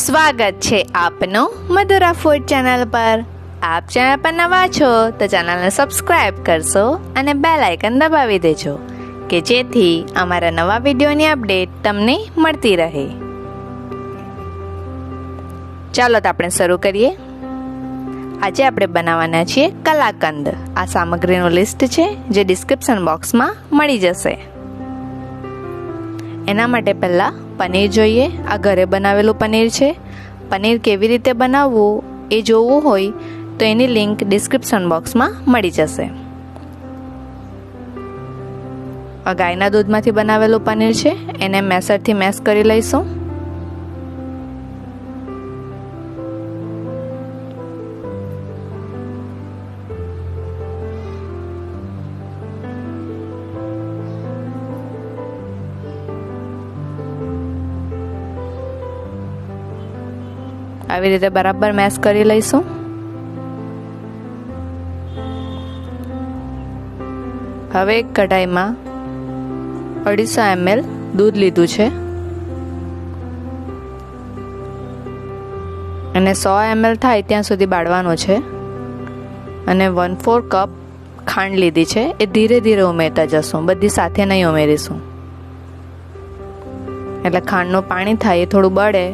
સ્વાગત છે આપનું મધુરા ફૂડ ચેનલ પર। આપ ચેનલ પર નવા છો તો ચેનલને સબસ્ક્રાઇબ કરશો અને બેલ આઇકન દબાવી દેજો કે જેથી અમારા નવા વિડીયોની અપડેટ તમને મળતી રહે। ચાલો તો આપણે શરૂ કરીએ। આજે આપણે બનાવવાના છીએ કલાકંદ। આ સામગ્રીનું લિસ્ટ છે જે ડિસ્ક્રિપ્શન બોક્સમાં મળી જશે। એના માટે પહેલાં પનીર જોઈએ। આ ઘરે બનાવેલું પનીર છે। પનીર કેવી રીતે બનાવવું એ જોવું હોય તો એની લિંક ડિસ્ક્રિપ્શન બોક્સમાં મળી જશે। આ ગાયના દૂધમાંથી બનાવેલું પનીર છે, એને મેસરથી મેશ કરી લઈશું। આવી રીતે બરાબર મેશ કરી લઈશું। હવે એક કઢાઈમાં 250 ml દૂધ લીધું છે અને 100 ml થાય ત્યાં સુધી બાળવાનું છે અને 1/4 કપ ખાંડ લીધી છે। એ ધીરે ધીરે ઉમેરતા જશું, બધી સાથે નહીં ઉમેરીશું। એટલે ખાંડનું પાણી થાય એ થોડું બળે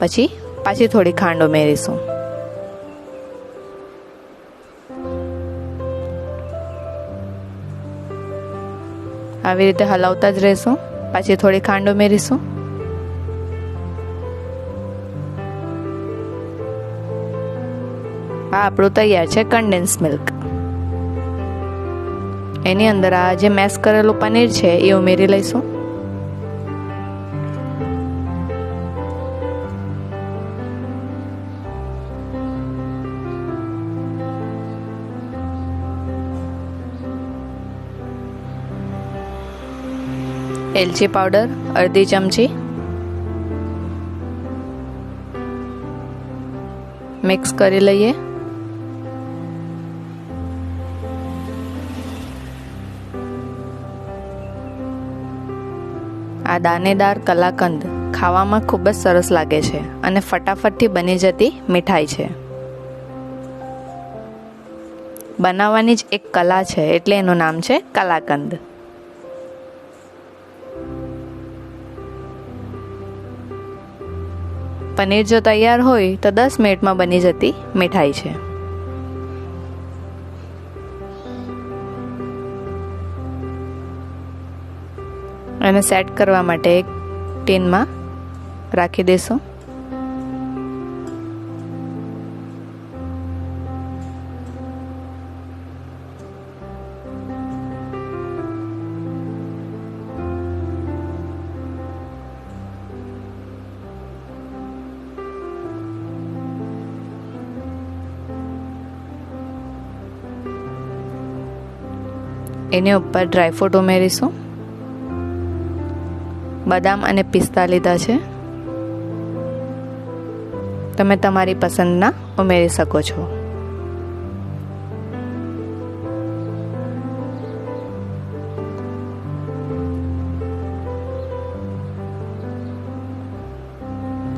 પછી પાછી થોડી ખાંડ ઉમેરીશું। આવી રીતે હલાવતા જ રહીશું, પાછી થોડી ખાંડ ઉમેરીશું। આ આપણું તૈયાર છે કન્ડેન્સ મિલ્ક। એની અંદર આ જે મેશ કરેલું પનીર છે એ ઉમેરી લઈશું। એલચી પાવડર અડધી ચમચી, મિક્સ કરી લઈએ। આ દાણેદાર કલાકંદ ખાવામાં ખૂબ જ સરસ લાગે છે અને ફટાફટથી બની જતી મીઠાઈ છે। બનાવવાની જ એક કલા છે એટલે એનું નામ છે કલાકંદ। પનીર જો તૈયાર હોય તો 10 મિનિટમાં બની જતી મીઠાઈ છે। એને સેટ કરવા માટે એક ટીનમાં રાખી દઈશું। એની ઉપર ડ્રાયફ્રૂટ ઉમેરીશું। બદામ અને પિસ્તા લીધા છે, તમે તમારી પસંદના ઉમેરી શકો છો।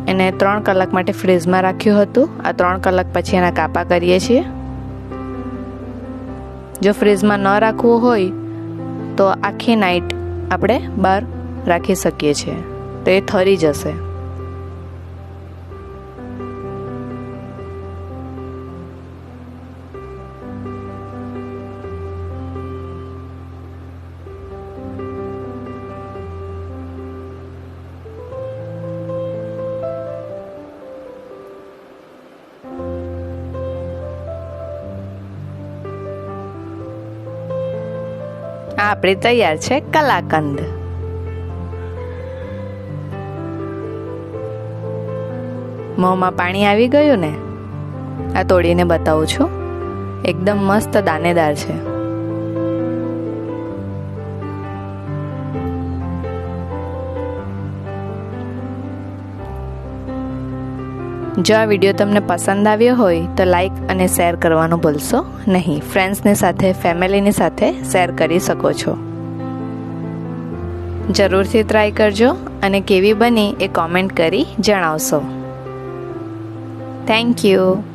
એને 3 કલાક માટે ફ્રીઝમાં રાખ્યું હતું। આ 3 કલાક પછી એના કાપા કરીએ છીએ। જો ફ્રીઝમાં ન રાખવું હોય તો આખી નાઈટ આપણે બહાર રાખી શકીએ છીએ તો એ ઠરી જશે। આપણી તૈયાર છે કલાકંદ। મોંમાં પાણી આવી ગયું ને? આ તોડીને બતાવું છું, એકદમ મસ્ત દાણેદાર છે। જો આ વિડીયો તમને પસંદ આવ્યો હોય તો લાઈક અને શેર કરવાનું ભૂલશો નહીં। ફ્રેન્ડ્સની સાથે, ફેમિલીની સાથે શેર કરી શકો છો। જરૂરથી ટ્રાય કરજો અને કેવી બની એ કોમેન્ટ કરી જણાવશો। Thank you.